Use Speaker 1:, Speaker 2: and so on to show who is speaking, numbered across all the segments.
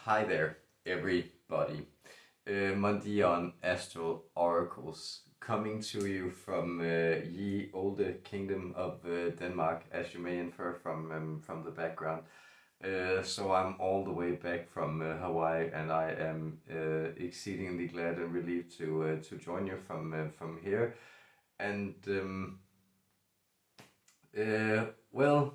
Speaker 1: Hi there, everybody. Mondion Astral Oracles coming to you from ye olde kingdom of Denmark, as you may infer from the background. So I'm all the way back from Hawaii, and I am exceedingly glad and relieved to join you from here. And well,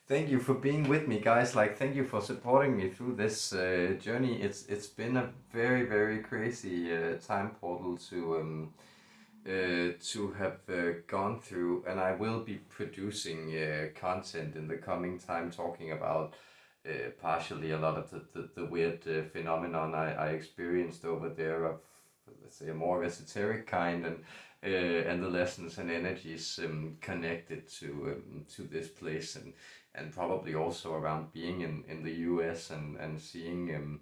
Speaker 1: thank you for being with me, guys. Like, thank you for supporting me through this journey. It's been a very crazy time portal to have gone through, and I will be producing content in the coming time talking about partially a lot of the weird phenomenon I experienced over there of, let's say, a more esoteric kind, and the lessons and energies connected to this place, and probably also around being in the US, and seeing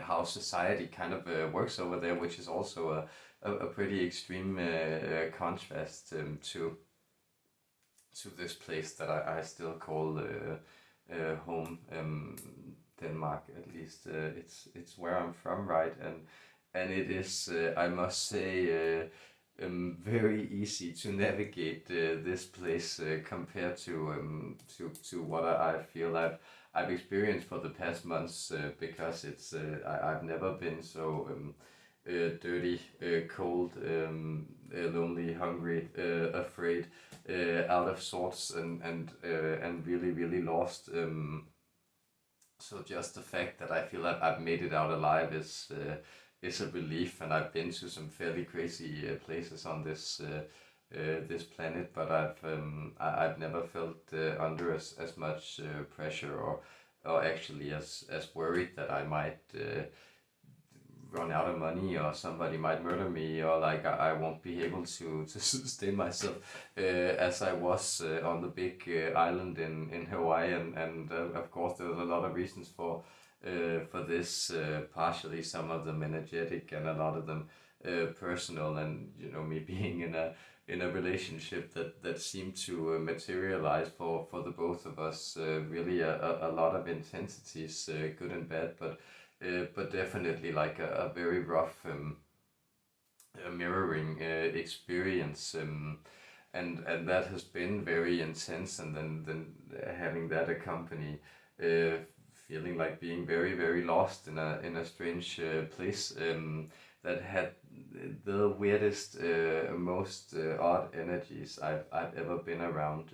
Speaker 1: how society kind of works over there, which is also a pretty extreme contrast to this place that I still call home, Denmark. At least it's where I'm from, right? And it is, I must say, very easy to navigate this place compared to what I feel I've experienced for the past months, because I've never been so dirty, cold, lonely, hungry, afraid, out of sorts, and really lost. So just the fact that I feel that I've made it out alive is a relief, and I've been to some fairly crazy places on this planet, but I've never felt under as much pressure, or actually as worried that I might run out of money, or somebody might murder me, or like I won't be able to sustain myself as I was on the big island in Hawaii, and of course there's a lot of reasons for this, partially some of them energetic, and a lot of them personal, and me being in a relationship that seemed to materialize for the both of us, really a lot of intensities, good and bad, but definitely like a very rough mirroring experience, and that has been very intense, and then having that accompany feeling like being very lost in a strange place that had the weirdest, most odd energies I've ever been around,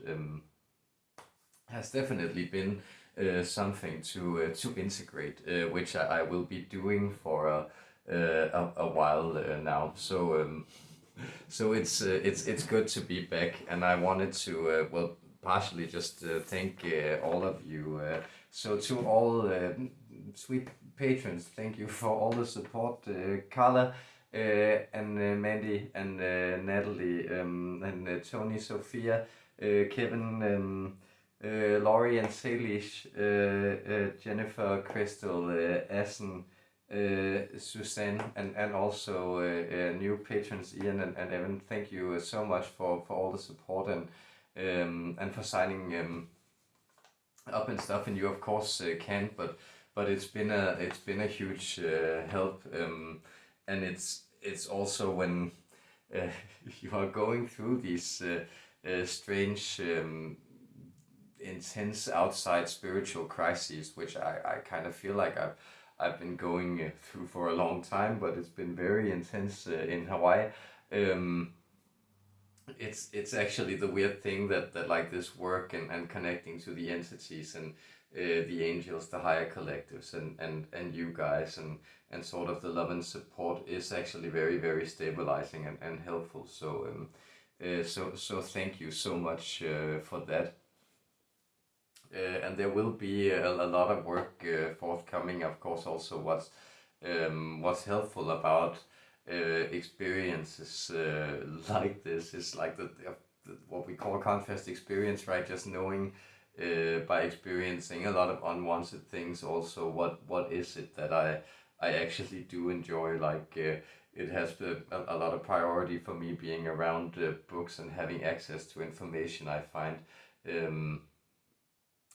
Speaker 1: has definitely been something to integrate, which I will be doing for a while now. So it's good to be back, and I wanted to well, partially just thank all of you. So to all sweet patrons, thank you for all the support, Carla, and Mandy, and Natalie, and Tony, Sophia, Kevin, Laurie and Salish, Jennifer, Crystal, Essen, Suzanne, and also new patrons Ian and Evan. Thank you so much for all the support, and for signing up and stuff. And you of course can, but it's been a huge help, and it's also when you are going through these strange, intense outside spiritual crises, which I kind of feel like I've been going through for a long time, but it's been very intense in Hawaii. It's actually the weird thing that like this work, and connecting to the entities, and the angels, the higher collectives, and you guys, and sort of the love and support is actually very stabilizing and helpful. So thank you so much for that. And there will be a lot of work forthcoming. Of course, also what's helpful about experiences like this is like the what we call contrast experience, right? Just knowing by experiencing a lot of unwanted things, also what is it that I actually do enjoy. Like it has a lot of priority for me being around books and having access to information. I find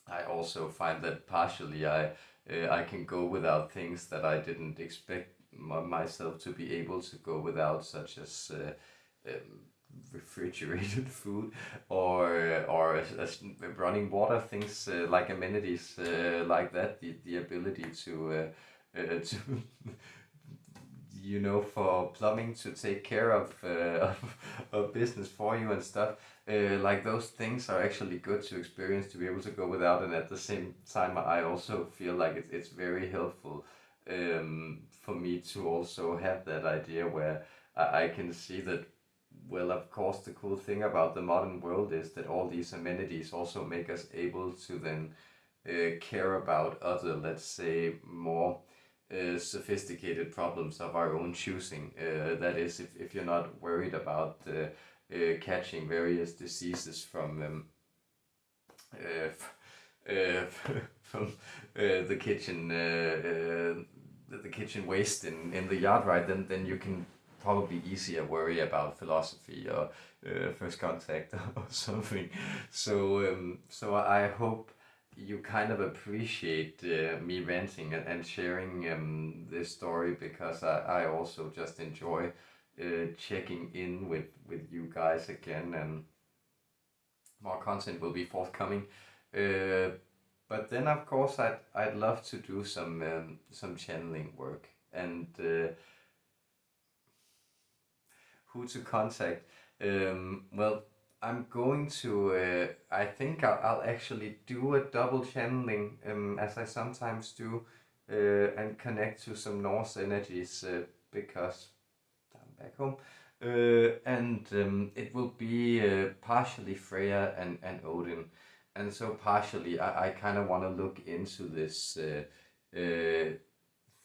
Speaker 1: I also find that partially I can go without things that I didn't expect myself to be able to go without, such as refrigerated food or running water, things like amenities like that. The ability to for plumbing to take care of business for you and stuff. Like those things are actually good to experience, to be able to go without, and at the same time, I also feel like it's very helpful for me to also have that idea where I can see that. Well, of course, the cool thing about the modern world is that all these amenities also make us able to then care about other, let's say, more sophisticated problems of our own choosing. That is, if you're not worried about catching various diseases from from the kitchen the kitchen waste in the yard, right? Then you can probably easier worry about philosophy or first contact or something. So I hope you kind of appreciate me ranting and sharing this story, because I also just enjoy checking in with you guys again, and more content will be forthcoming. Uh, but then, of course, I'd love to do some channeling work, and who to contact. Well, I'm going to. I think I'll actually do a double channeling, as I sometimes do, and connect to some Norse energies, because I'm back home. And it will be partially Freya and Odin. And so partially, I kind of want to look into this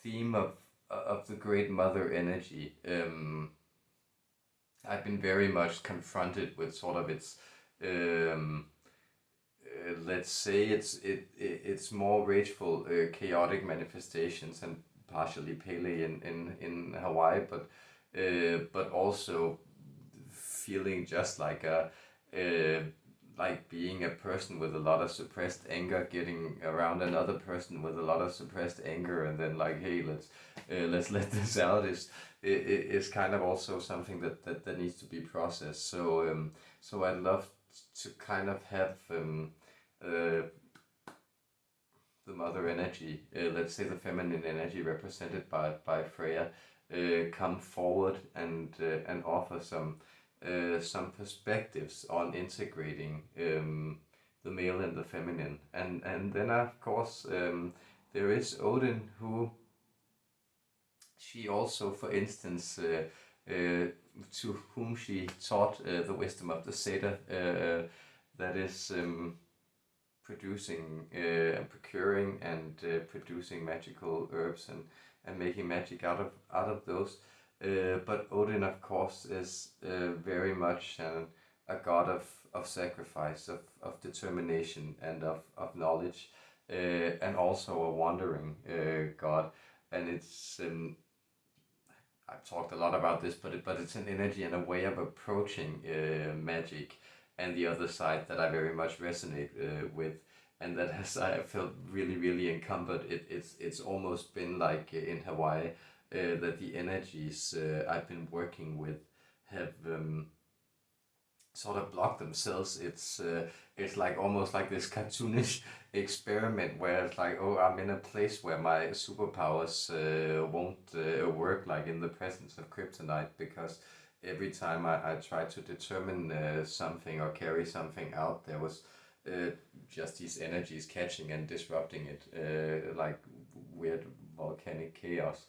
Speaker 1: theme of the Great Mother energy. I've been very much confronted with sort of its, um, let's say, it's more rageful, chaotic manifestations, and partially Pele in Hawaii, but also feeling just like a like being a person with a lot of suppressed anger, getting around another person with a lot of suppressed anger, and then like, hey, let's let this out, is kind of also something that needs to be processed. So I'd love to kind of have uh, the mother energy, let's say the feminine energy represented by Freya, come forward and offer some perspectives on integrating the male and the feminine, and then of course there is Odin, who she also, for instance, to whom she taught the wisdom of the Seder, that is producing and procuring and producing magical herbs and making magic out of those. But Odin, of course, is very much a god of sacrifice, of determination, and of knowledge, and also a wandering god. And it's I've talked a lot about this, but it's an energy and a way of approaching magic, and the other side that I very much resonate with, and that has I felt really encumbered. It's almost been like in Hawaii that the energies I've been working with have sort of block themselves. It's like almost like this cartoonish experiment where it's like, oh, I'm in a place where my superpowers won't work, like in the presence of kryptonite, because every time I try to determine something or carry something out, there was just these energies catching and disrupting it, like weird volcanic chaos.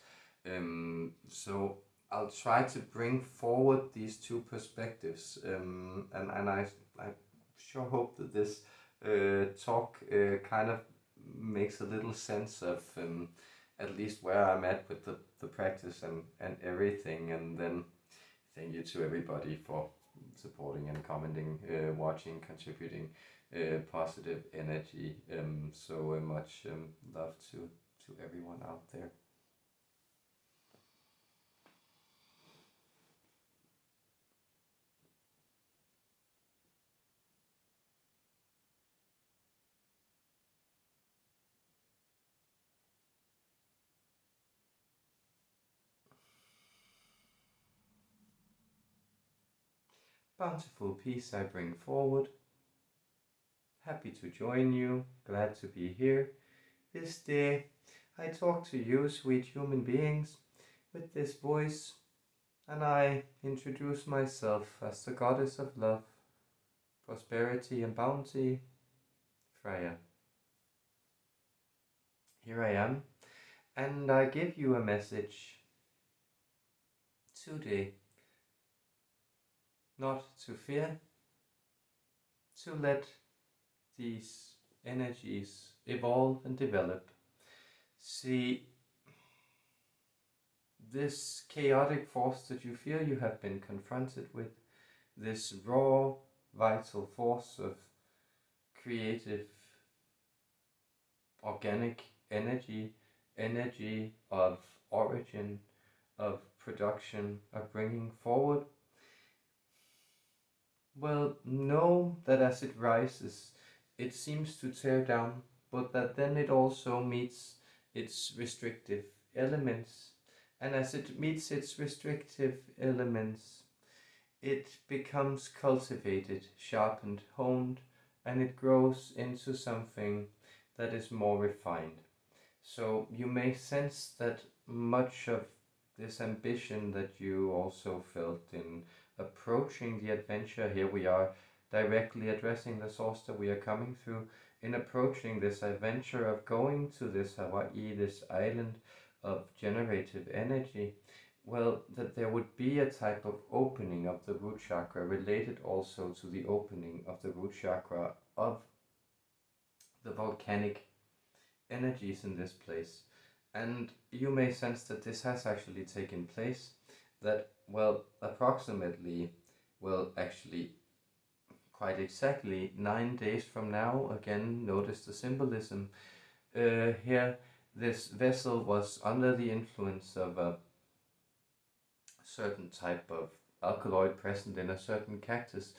Speaker 1: So I'll try to bring forward these two perspectives, and I sure hope that this talk kind of makes a little sense of at least where I'm at with the practice and everything. And then thank you to everybody for supporting and commenting, watching, contributing positive energy. So much love to everyone out there. bountiful peace I bring forward. Happy to join you, glad to be here. This day I talk to you, sweet human beings, with this voice, and I introduce myself as the goddess of love, prosperity and bounty, Freya. Here I am, and I give you a message today. Not to fear, to let these energies evolve and develop. See, this chaotic force that you feel you have been confronted with, this raw, vital force of creative, organic energy, energy of origin, of production, of bringing forward. Well, know that as it rises, it seems to tear down, but that then it also meets its restrictive elements. And as it meets its restrictive elements, it becomes cultivated, sharpened, honed, and it grows into something that is more refined. So you may sense that much of this ambition that you also felt in approaching the adventure, here we are directly addressing the source that we are coming through, in approaching this adventure of going to this Hawaii, this island of generative energy, well, that there would be a type of opening of the root chakra related also to the opening of the root chakra of the volcanic energies in this place. And you may sense that this has actually taken place, that, well, approximately, well, actually, quite exactly 9 days from now, again, notice the symbolism. Here, this vessel was under the influence of a certain type of alkaloid present in a certain cactus,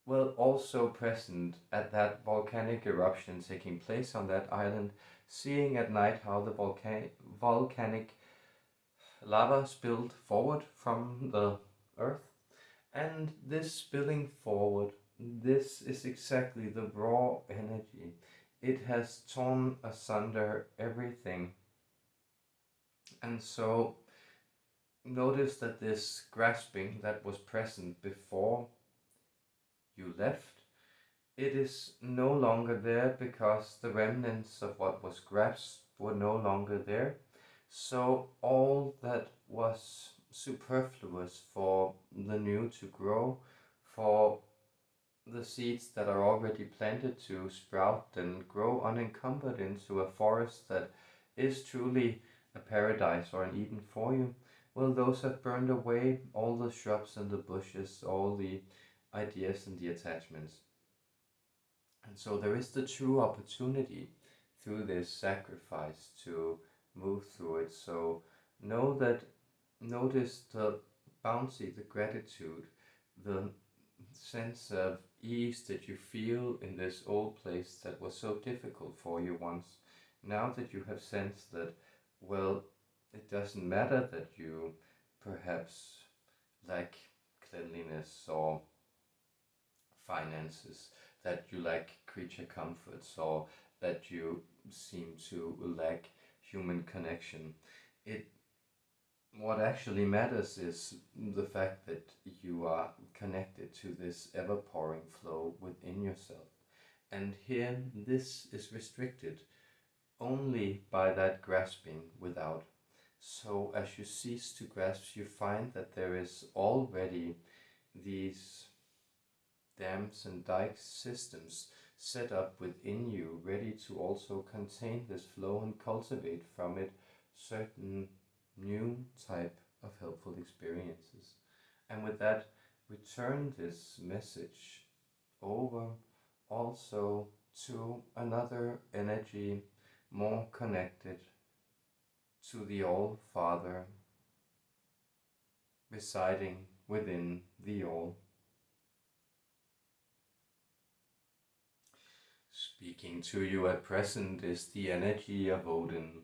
Speaker 1: well, also present at that volcanic eruption taking place on that island, seeing at night how the volcanic lava spilled forward from the earth. And this spilling forward, this is exactly the raw energy. It has torn asunder everything. And so notice that this grasping that was present before you left, it is no longer there because the remnants of what was grasped were no longer there. So all that was superfluous for the new to grow, for the seeds that are already planted to sprout and grow unencumbered into a forest that is truly a paradise or an Eden for you, well, those have burned away all the shrubs and the bushes, all the ideas and the attachments. And so there is the true opportunity through this sacrifice to move through it. So know that, notice the bounty, the gratitude, the sense of ease that you feel in this old place that was so difficult for you once. Now that you have sensed that, well, it doesn't matter that you perhaps lack cleanliness or finances, that you lack creature comforts, or that you seem to lack human connection. What actually matters is the fact that you are connected to this ever pouring flow within yourself. And here, this is restricted only by that grasping without. So as you cease to grasp, you find that there is already these dams and dike systems set up within you, ready to also contain this flow and cultivate from it certain new type of helpful experiences. And with that, return this message over also to another energy more connected to the All Father residing within the All. Speaking to you at present is the energy of Odin.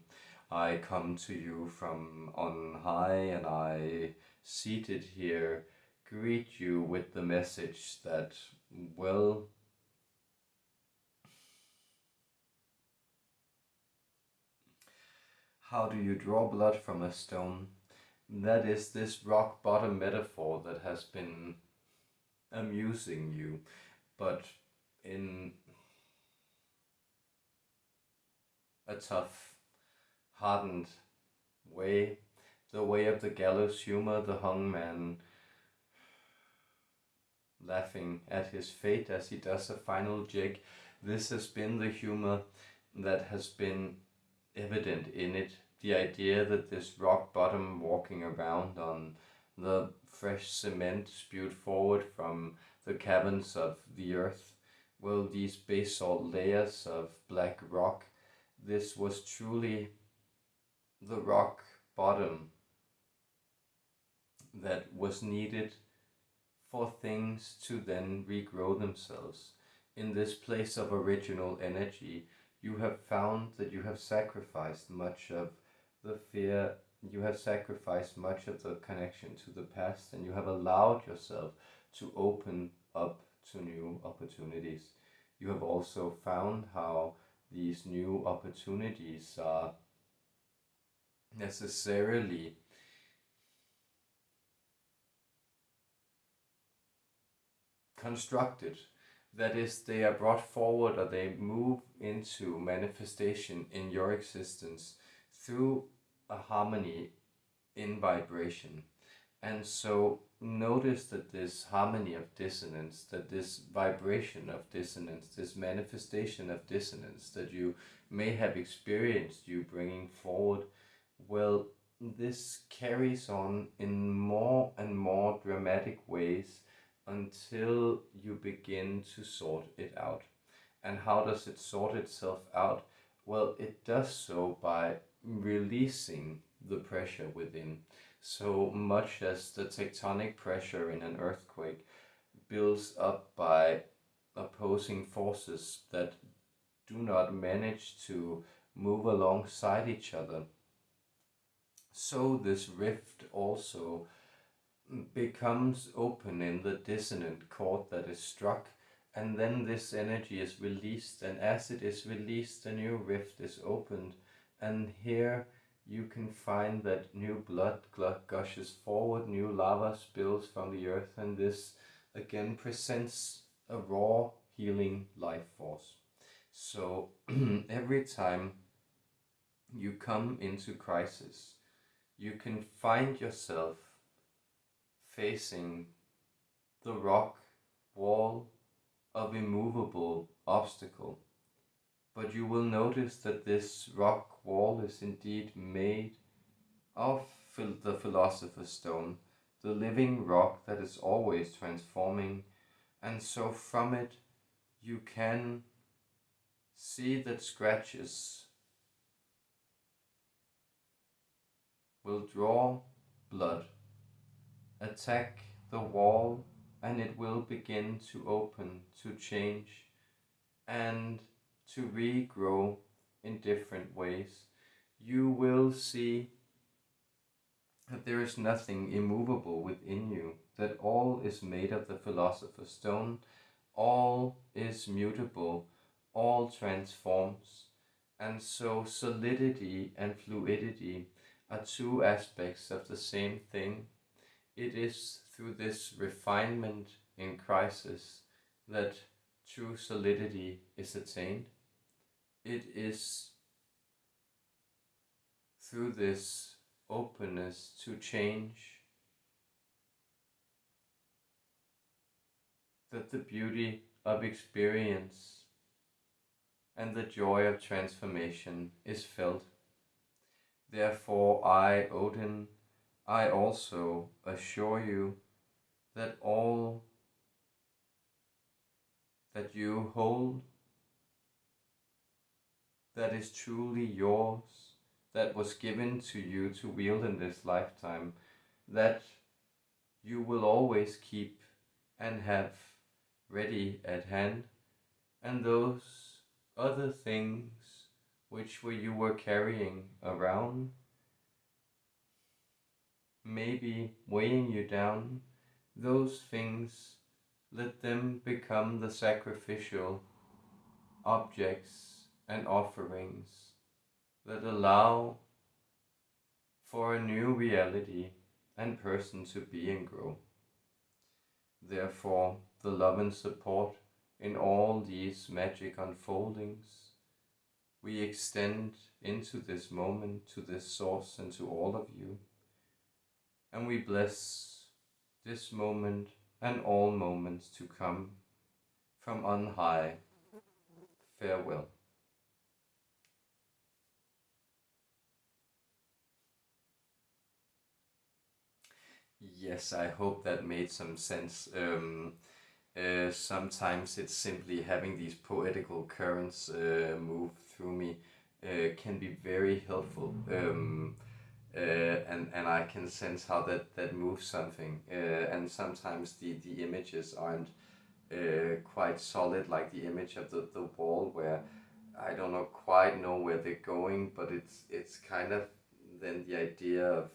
Speaker 1: I come to you from on high, and I, seated here, greet you with the message that, well, how do you draw blood from a stone? That is this rock bottom metaphor that has been amusing you, but in a tough, hardened way, the way of the gallows humor, the hung man laughing at his fate as he does a final jig. This has been the humor that has been evident in it. The idea that this rock bottom walking around on the fresh cement spewed forward from the caverns of the earth, well, these basalt layers of black rock, this was truly the rock bottom that was needed for things to then regrow themselves. In this place of original energy, you have found that you have sacrificed much of the fear, you have sacrificed much of the connection to the past, and you have allowed yourself to open up to new opportunities. You have also found how these new opportunities are necessarily constructed. That is, they are brought forward or they move into manifestation in your existence through a harmony in vibration. And so notice that this harmony of dissonance, that this vibration of dissonance, this manifestation of dissonance that you may have experienced you bringing forward, well, this carries on in more and more dramatic ways until you begin to sort it out. And how does it sort itself out? Well, it does so by releasing the pressure within. So much as the tectonic pressure in an earthquake builds up by opposing forces that do not manage to move alongside each other, so this rift also becomes open in the dissonant chord that is struck, and then this energy is released, and as it is released, a new rift is opened, and here you can find that new blood gushes forward, new lava spills from the earth, and this again presents a raw healing life force. So every time you come into crisis, you can find yourself facing the rock wall of immovable obstacle. But you will notice that this rock wall is indeed made of the philosopher's stone, the living rock that is always transforming, and so from it you can see that scratches will draw blood, attack the wall, and it will begin to open, to change, and to regrow in different ways. You will see that there is nothing immovable within you, that all is made of the philosopher's stone, all is mutable, all transforms, and so solidity and fluidity are two aspects of the same thing. It is through this refinement in crisis that true solidity is attained. It is through this openness to change that the beauty of experience and the joy of transformation is felt. Therefore I, Odin, I also assure you that all that you hold, that is truly yours, that was given to you to wield in this lifetime, that you will always keep and have ready at hand, and those other things which you were carrying around, maybe weighing you down, those things, let them become the sacrificial objects and offerings that allow for a new reality and person to be and grow. Therefore, the love and support in all these magic unfoldings we extend into this moment, to this source, and to all of you. And we bless this moment and all moments to come from on high. Farewell. Yes, I hope that made some sense. Sometimes it's simply having these poetical currents move through me can be very helpful. And I can sense how that moves something. And sometimes the images aren't quite solid, like the image of the wall, where I don't know quite know where they're going, but it's kind of then the idea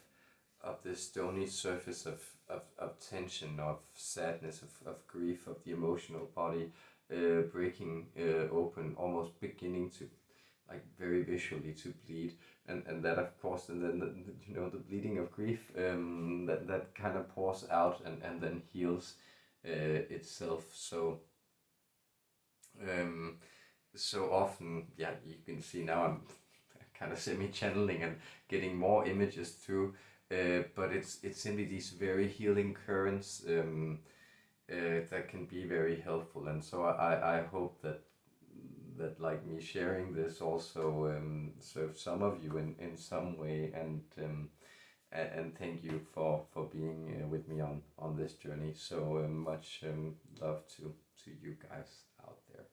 Speaker 1: of this stony surface of tension, of sadness, of grief, of the emotional body breaking open, almost beginning to, like, very visually to bleed, and that of course, and then the bleeding of grief, that kind of pours out and then heals itself. Um, so often, yeah, you can see now I'm kind of semi-channeling and getting more images through, but it's simply these very healing currents that can be very helpful. And so I hope that like me sharing this also serves some of you in some way, and thank you for being with me on this journey. So much love to you guys out there.